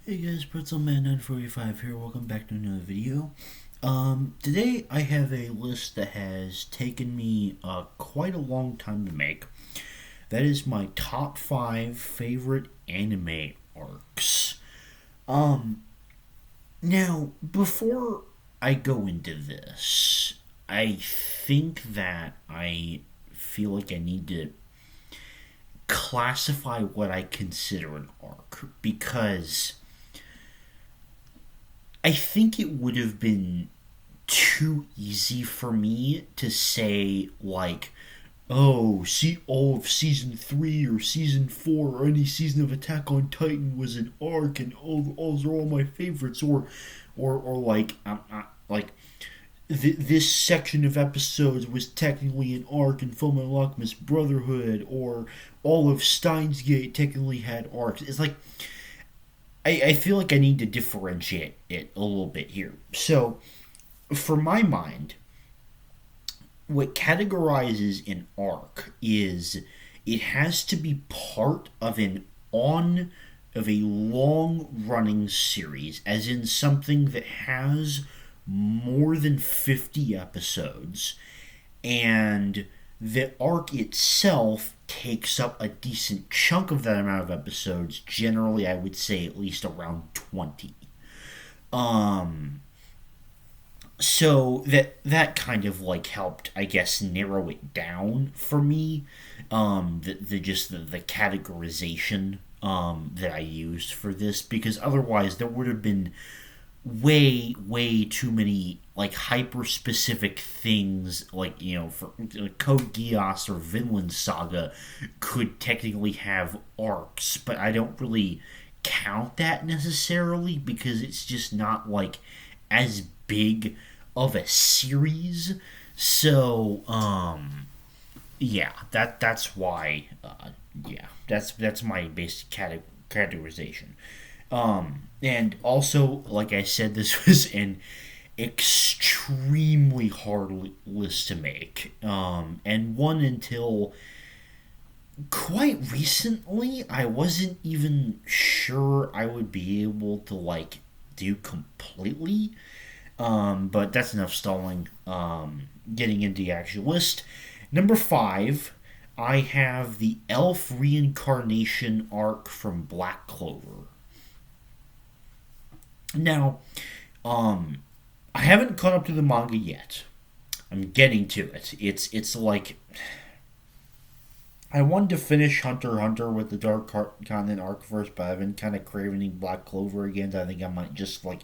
Hey guys, PretzelMan945 here. Welcome back to another video. Today I have a list that has taken me quite a long time to make. That is my top 5 favorite anime arcs. Um, Now, before I go into this, I think that I feel like I need to classify what I consider an arc because I think it would have been too easy for me to say, like, oh, see, all of season 3 or season 4 or any season of Attack on Titan was an arc, and those are all my favorites, or like, like this section of episodes was technically an arc in Fullmetal Alchemist Brotherhood, or all of Steins Gate technically had arcs. It's like I feel like I need to differentiate it a little bit here. So, for my mind, what categorizes an arc is it has to be part of an on of a long running series, as in something that has more than 50 episodes, and the arc itself takes up a decent chunk of that amount of episodes. Generally, I would say at least around 20. Um, so that kind of like helped, I guess, narrow it down for me. The categorization that I used for this, because otherwise there would have been way too many like hyper specific things, like, for Code Geass or Vinland Saga could technically have arcs, but I don't really count that necessarily because it's just not like as big of a series. So yeah, that's why yeah, that's my basic categorization. And also, like I said, this was an extremely hard list to make, and one until quite recently I wasn't even sure I would be able to like do completely. But that's enough stalling. Getting into the actual list. Number 5, I have the Elf reincarnation arc from Black Clover. Now, um, I haven't caught up to the manga yet. I'm getting to it. It's like I wanted to finish Hunter x Hunter with the Dark Continent arc first, but I've been kind of craving Black Clover again. So I think I might just like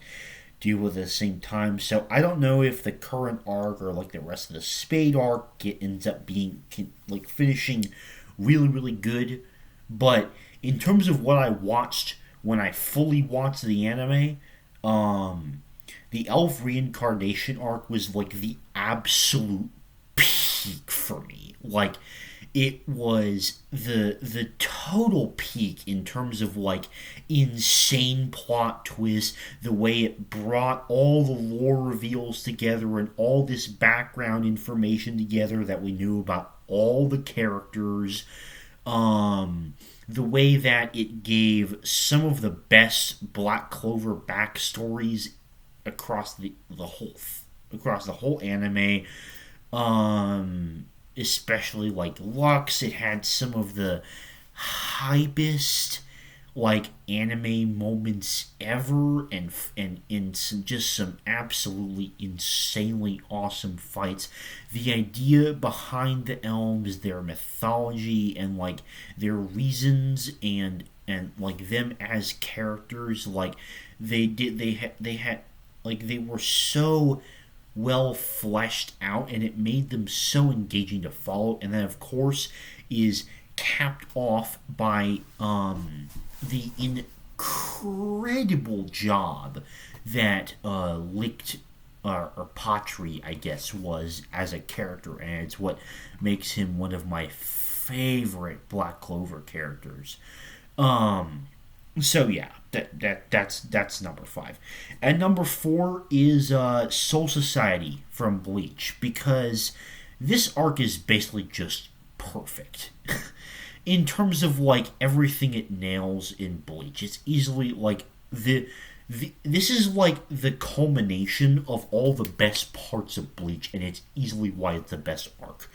deal with it at the same time. So I don't know if the current arc or like the rest of the Spade arc ends up being like finishing really good. But in terms of what I watched when I fully watched the anime, um, the Elf reincarnation arc was like the absolute peak for me. Like, it was the total peak in terms of like insane plot twist, the way it brought all the lore reveals together and all this background information together that we knew about all the characters. The way that it gave some of the best Black Clover backstories across the whole anime. Especially like Lux. It had some of the hypest like anime moments ever, and in just some absolutely insanely awesome fights. The idea behind the elms, their mythology, and like their reasons, and like them as characters, like they had like they were so well fleshed out, and it made them so engaging to follow. And then of course is capped off by the incredible job that Licht, or Patri, I guess, was as a character, and it's what makes him one of my favorite Black Clover characters. um so yeah, that's number 5, and number 4 is Soul Society from Bleach, because this arc is basically just perfect in terms of like everything it nails in Bleach. It's easily like this is like the culmination of all the best parts of Bleach, and it's easily why it's the best arc.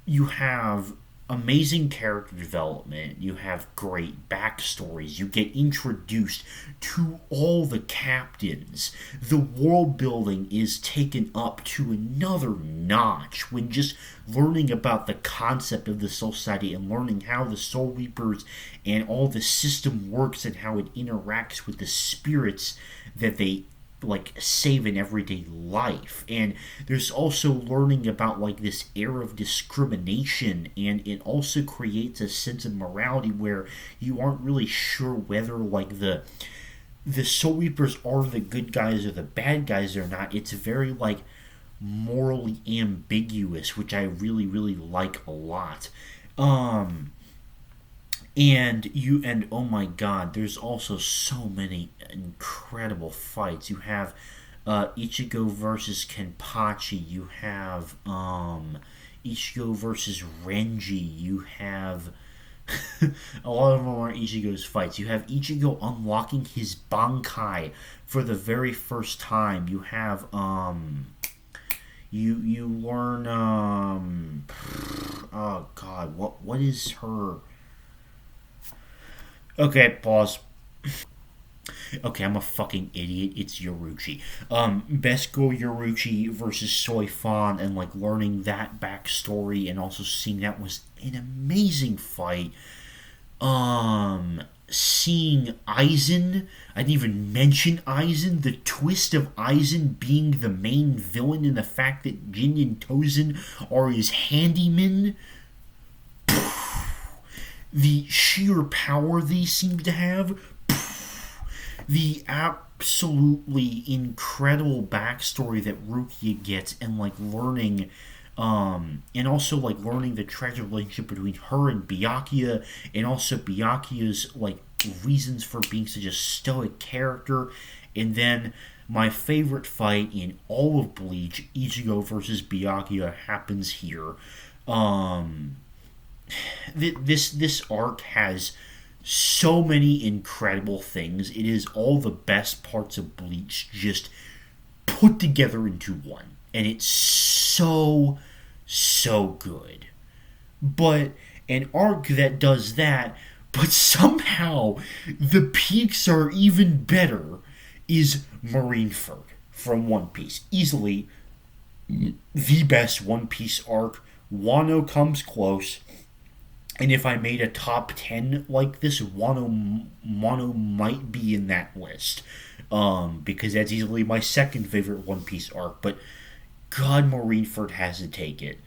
You have amazing character development, you have great backstories, you get introduced to all the captains. The world building is taken up to another notch when just learning about the concept of the Soul Society and learning how the Soul Reapers and all the system works and how it interacts with the spirits that they like save in everyday life. And there's also learning about like this air of discrimination, and it also creates a sense of morality where you aren't really sure whether like the Soul Reapers are the good guys or the bad guys or not. It's very like morally ambiguous, which I really really like a lot. um and oh my god, there's also so many incredible fights. You have Ichigo versus Kenpachi. You have Ichigo versus Renji. You have a lot of them are Ichigo's fights. You have Ichigo unlocking his Bankai for the very first time. You have you learn oh god, what is her. Okay, pause. Okay, I'm a fucking idiot. It's Yoruchi. Besco Yoruchi versus Soy Fan, and like learning that backstory, and also seeing that was an amazing fight. Seeing Aizen, I didn't even mention Aizen. The twist of Aizen being the main villain, and the fact that Jin and Tozen are his handymen. The sheer power they seem to have, the absolutely incredible backstory that Rukia gets, and like learning, and also like learning the tragic relationship between her and Byakuya, and also Byakuya's like reasons for being such a stoic character, and then my favorite fight in all of Bleach, Ichigo versus Byakuya, happens here. Um, this arc has so many incredible things. It is all the best parts of Bleach just put together into one, and it's so good. But an arc that does that, but somehow the peaks are even better, is Marineford from One Piece. Easily the best One Piece arc. Wano comes close. And if I made a top 10 like this, Wano might be in that list. Because that's easily my second favorite One Piece arc. But God, Marineford has to take it.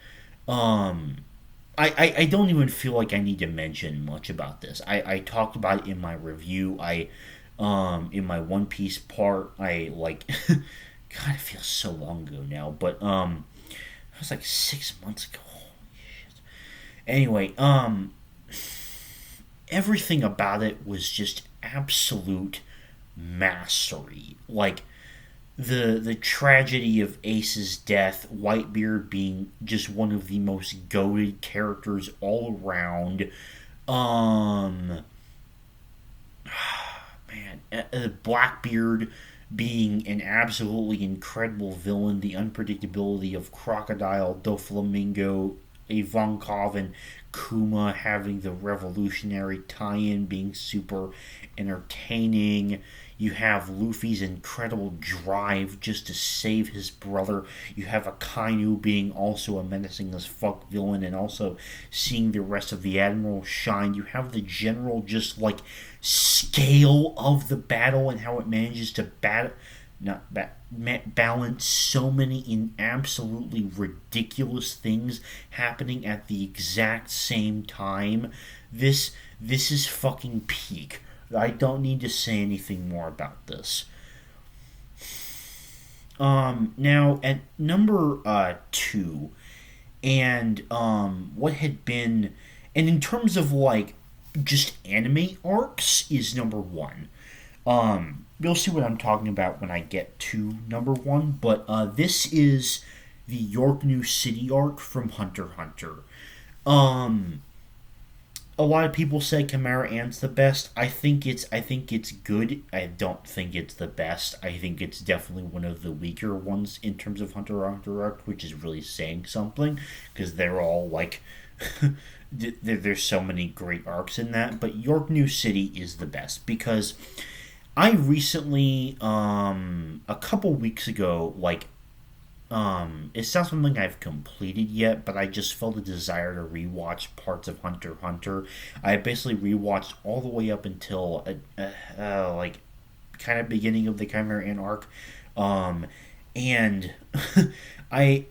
I don't even feel like I need to mention much about this. I talked about it in my review. In my One Piece part, I like God, it feels so long ago now, but it was like 6 months ago. Anyway, everything about it was just absolute mastery. Like the tragedy of Ace's death, Whitebeard being just one of the most goated characters all around. Um, Blackbeard being an absolutely incredible villain, the unpredictability of Crocodile, Doflamingo, Ivankov, and Kuma having the revolutionary tie-in being super entertaining. You have Luffy's incredible drive just to save his brother. You have Akainu being also a menacing as fuck villain, and also seeing the rest of the Admiral shine. You have the general just like scale of the battle and how it manages to balance so many in absolutely ridiculous things happening at the exact same time. This is fucking peak. I don't need to say anything more about this. Now at number 2, and what had been, and in terms of like just anime arcs, is number 1. You'll see what I'm talking about when I get to number 1, but this is the York New City arc from Hunter x Hunter. a lot of people say Chimera Ant's the best. I think it's good. I don't think it's the best. I think it's definitely one of the weaker ones in terms of Hunter x Hunter arc, which is really saying something because they're all like there's so many great arcs in that. But York New City is the best because I recently a couple weeks ago it's not something I've completed yet, but I just felt a desire to rewatch parts of Hunter x Hunter. I basically rewatched all the way up until like kind of beginning of the Chimera Ant arc, and I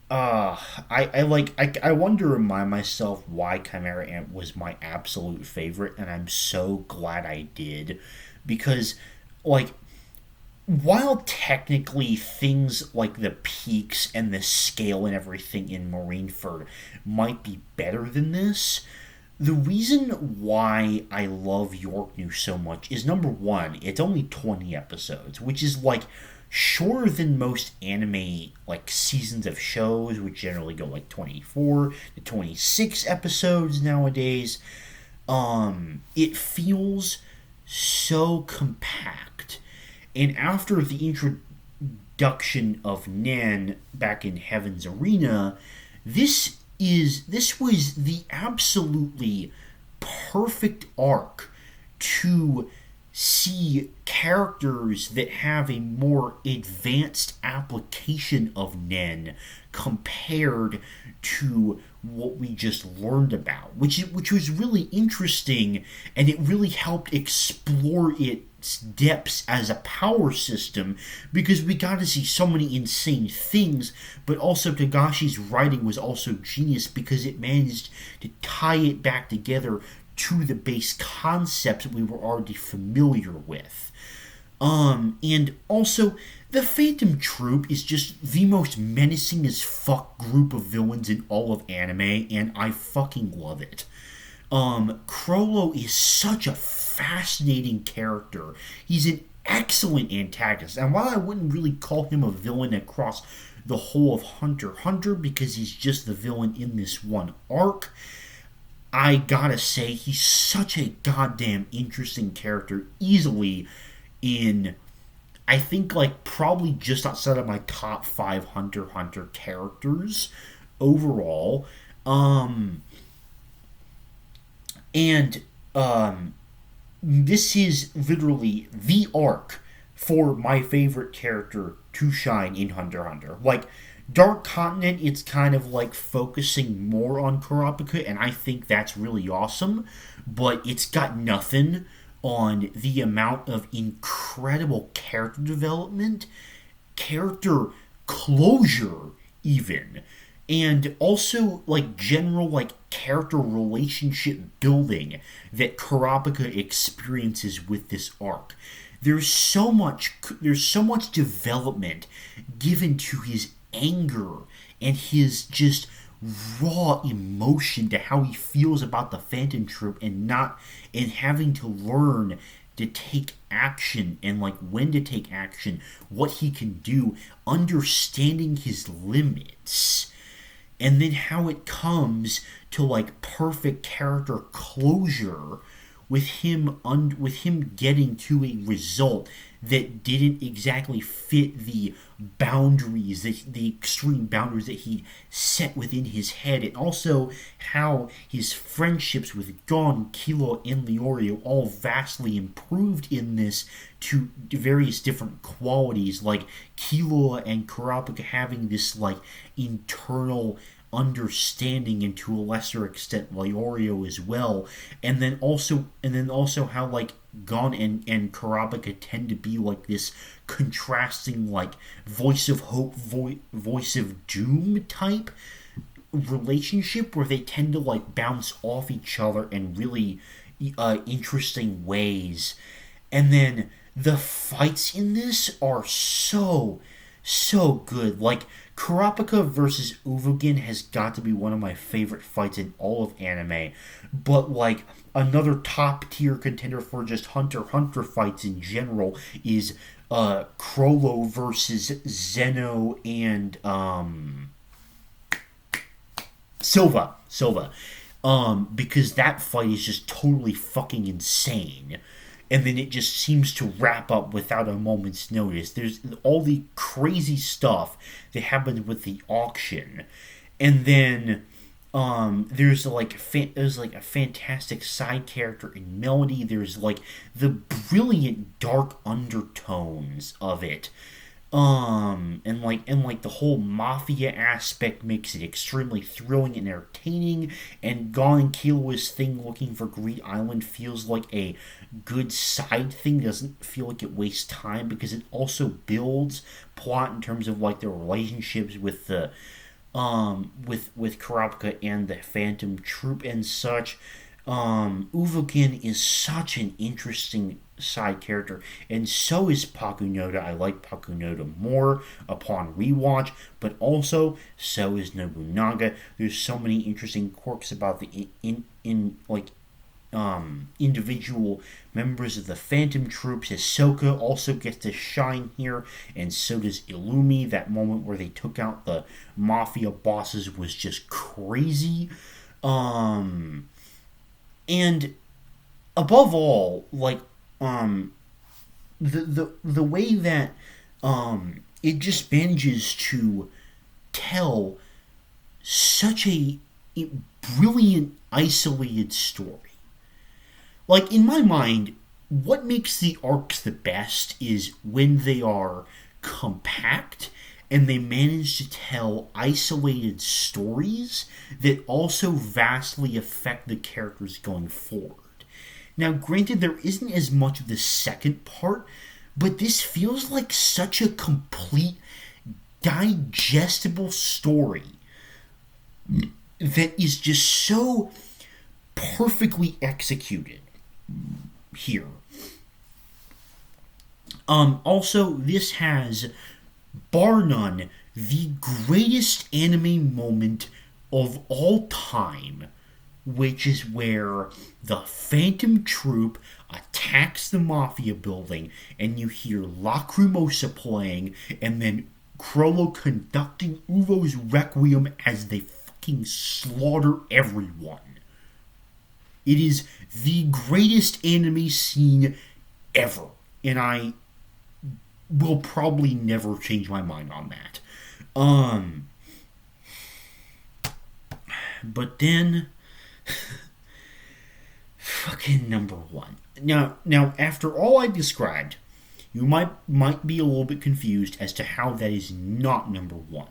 I want to remind myself why Chimera Ant was my absolute favorite, and I'm so glad I did because like while technically things like the peaks and the scale and everything in Marineford might be better than this, the reason why I love York New so much is number one, it's only 20 episodes, which is like shorter than most anime like seasons of shows, which generally go like 24 to 26 episodes nowadays. It feels so compact, and after the introduction of Nen back in Heaven's Arena, this was the absolutely perfect arc to see characters that have a more advanced application of Nen compared to what we just learned about, which was really interesting, and it really helped explore its depths as a power system because we got to see so many insane things. But also Tagashi's writing was also genius because it managed to tie it back together to the base concepts we were already familiar with. And also, the Phantom Troop is just the most menacing as fuck group of villains in all of anime, and I fucking love it. Crollo is such a fascinating character. He's an excellent antagonist, and while I wouldn't really call him a villain across the whole of Hunter x Hunter because he's just the villain in this one arc, I gotta say he's such a goddamn interesting character, easily in I think like probably just outside of my top five Hunter x Hunter characters overall. And This is literally the arc for my favorite character to shine in Hunter x Hunter. Like Dark Continent, it's kind of like focusing more on Kurapika, and I think that's really awesome. But it's got nothing on the amount of incredible character development, character closure, even, and also like general like character relationship building that Kurapika experiences with this arc. There's so much development given to his anger and his just raw emotion to how he feels about the Phantom Troop and having to learn to take action and like when to take action, what he can do, understanding his limits, and then how it comes to like perfect character closure with him getting to a result that didn't exactly fit the extreme boundaries that he set within his head, and also how his friendships with Gon, Killua, and Leorio all vastly improved in this to various different qualities, like Killua and Kurapika having this like internal understanding, and to a lesser extent Leorio as well, and then also how like Gon and Kurapika tend to be like this contrasting like voice of hope, voice of doom type relationship where they tend to like bounce off each other in really interesting ways. And then the fights in this are so good. Like Kurapika versus Uvogin has got to be one of my favorite fights in all of anime. But like another top tier contender for just Hunter x Hunter fights in general is Crollo versus Zeno and Silva. because that fight is just totally fucking insane. And then it just seems to wrap up without a moment's notice. There's all the crazy stuff that happened with the auction, and then there's like a fantastic side character in Melody. There's like the brilliant dark undertones of it, and the whole mafia aspect makes it extremely thrilling and entertaining. And Gon and Killua's thing looking for Greed Island feels like a good side thing. Doesn't feel like it wastes time because it also builds plot in terms of like their relationships with the with Kurapika and the Phantom Troop and such. Uvogin is such an interesting side character, and so is Pakunoda. I like Pakunoda more upon rewatch, but also so is Nobunaga. There's so many interesting quirks about the individual members of the Phantom Troops. Hisoka also gets to shine here, and so does Illumi. That moment where they took out the mafia bosses was just crazy. And above all, the way that it just manages to tell such a brilliant isolated story. Like, in my mind, what makes the arcs the best is when they are compact and they manage to tell isolated stories that also vastly affect the characters going forward. Now, granted, there isn't as much of the second part, but this feels like such a complete, digestible story that is just so perfectly executed here. Also, this has, bar none, the greatest anime moment of all time, which is where the Phantom Troop attacks the Mafia building, and you hear Lacrimosa playing, and then Chrollo conducting Uvo's Requiem as they fucking slaughter everyone. It is the greatest anime scene ever, and I will probably never change my mind on that. But then, fucking number one. Now, after all I described, you might be a little bit confused as to how that is not number one.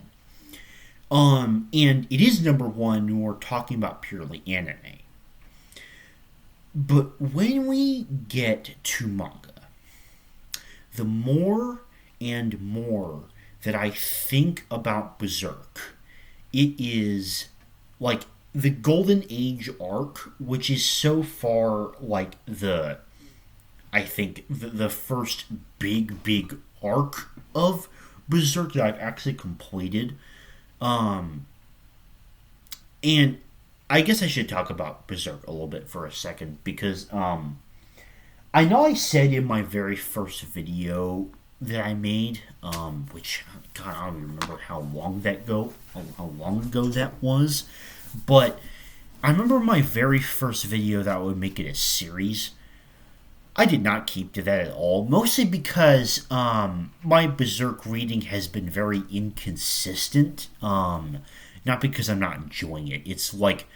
And it is number one when we're talking about purely anime. But when we get to manga, the more and more that I think about Berserk, it is like the Golden Age arc, which is so far like I think the first big arc of Berserk that I've actually completed. And I guess I should talk about Berserk a little bit for a second, because I know I said in my very first video that I made, which, God, I don't even remember how long ago that was, but I remember my very first video that I would make it a series. I did not keep to that at all, mostly because my Berserk reading has been very inconsistent, not because I'm not enjoying it. It's like,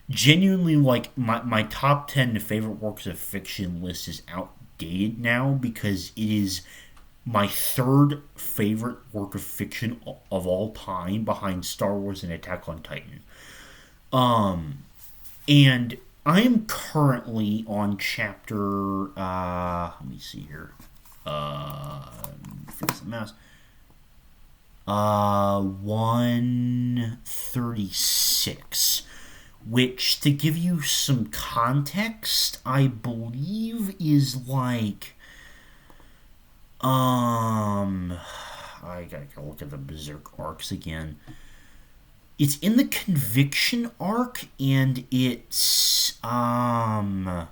genuinely, like, my top 10 favorite works of fiction list is outdated now, because it is my third favorite work of fiction of all time, behind Star Wars and Attack on Titan. And I am currently on chapter, let me see here, fix the mouse, 136, which, to give you some context, I believe is like, I gotta go look at the Berserk arcs again. It's in the Conviction arc, and it's, I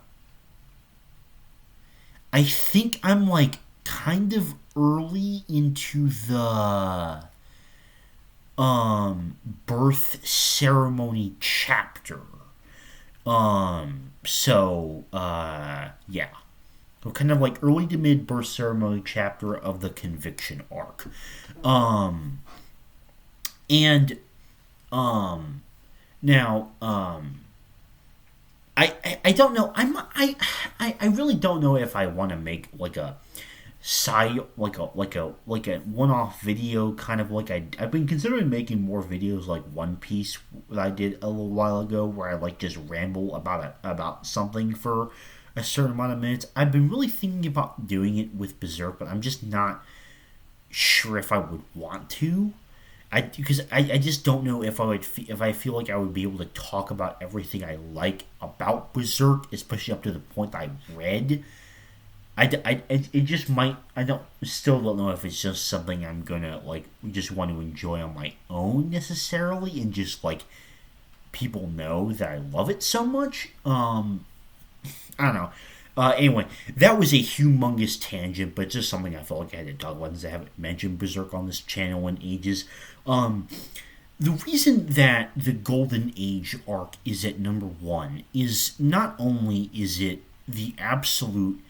think I'm like kind of early into the birth ceremony chapter, Yeah. So kind of like early to mid birth ceremony chapter of the conviction arc. Um, and, um, now, I don't know. I really don't know if I want to make like a side like a one-off video, kind of like I've been considering making more videos like One Piece that I did a little while ago, where I like just ramble about something for a certain amount of minutes. I've been really thinking about doing it with Berserk, but I'm just not sure if I would want to. I just don't know if if I feel like I would be able to talk about everything I like about Berserk, especially up to the point that I read. It just might. I don't still don't know if it's just something I'm gonna like just want to enjoy on my own necessarily, and just like people know that I love it so much. I don't know. Anyway, that was a humongous tangent, but just something I felt like I had to talk about since I haven't mentioned Berserk on this channel in ages. Um, the reason that the Golden Age arc is at number 1 is not only is it the absolute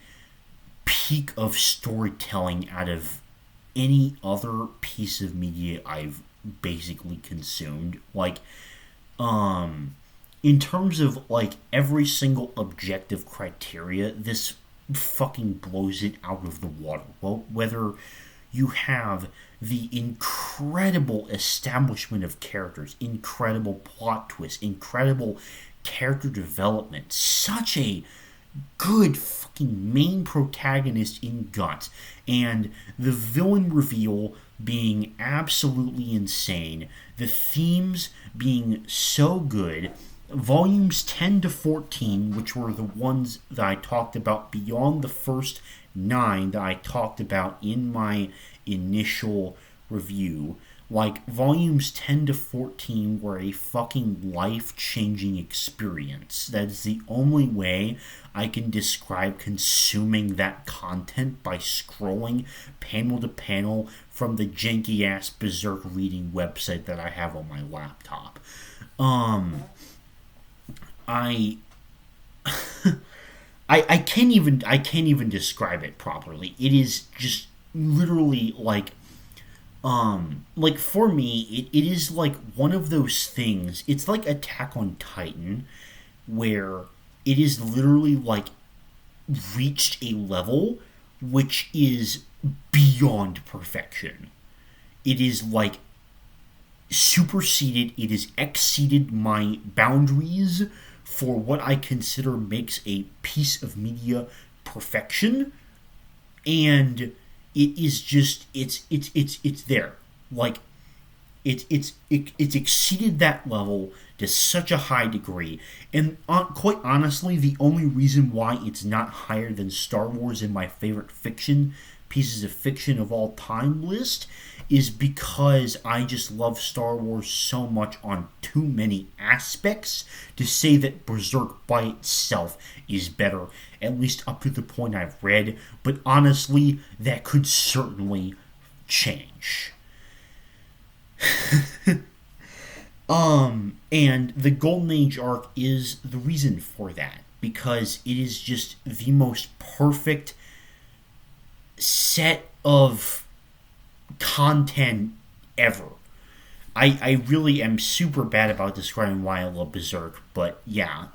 peak of storytelling out of any other piece of media I've basically consumed. Like, in terms of like every single objective criteria, this fucking blows it out of the water. Well, whether you have the incredible establishment of characters, incredible plot twists, incredible character development, such a good fucking main protagonist in Guts, and the villain reveal being absolutely insane, the themes being so good. Volumes 10 to 14, which were the ones that I talked about beyond the first 9 that I talked about in my initial review, like volumes 10 to 14 were a fucking life changing experience. That is the only way I can describe consuming that content, by scrolling panel to panel from the janky ass Berserk reading website that I have on my laptop. I I can't even describe it properly. It is just literally like for me it is like one of those things. It's like Attack on Titan, where it is literally like reached a level which is beyond perfection. It is like superseded, it has exceeded my boundaries for what I consider makes a piece of media perfection, and it is just it's there. Like it's exceeded that level to such a high degree, and quite honestly, the only reason why it's not higher than Star Wars in my favorite fiction pieces of fiction of all time list is because I just love Star Wars so much on too many aspects to say that Berserk by itself is better, at least up to the point I've read, but honestly, that could certainly change. And the Golden Age arc is the reason for that, because it is just the most perfect set of content ever. I really am super bad about describing why I love Berserk, but yeah.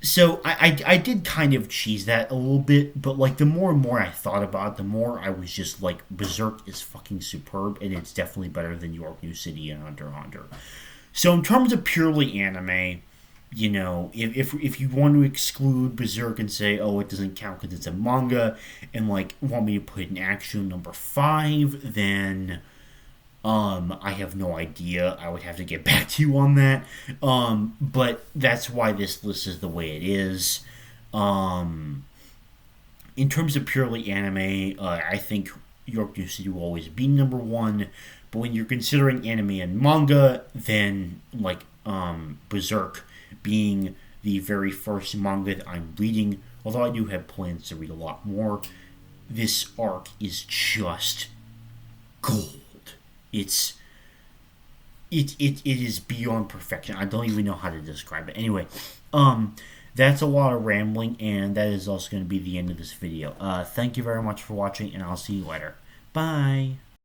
So I did kind of cheese that a little bit, but like the more and more I thought about it, the more I was just like, Berserk is fucking superb, and it's definitely better than York New City and Hunter x Hunter. So in terms of purely anime, you know, if you want to exclude Berserk and say, oh, it doesn't count because it's a manga, and like want me to put it in actual number 5, then I have no idea. I would have to get back to you on that. But that's why this list is the way it is. In terms of purely anime, I think York New City will always be number 1. But when you're considering anime and manga, then like Berserk being the very first manga that I'm reading, although I do have plans to read a lot more, this arc is just gold. It is beyond perfection. I don't even know how to describe it. Anyway, That's a lot of rambling, and that is also going to be the end of this video. Thank you very much for watching, and I'll see you later. Bye.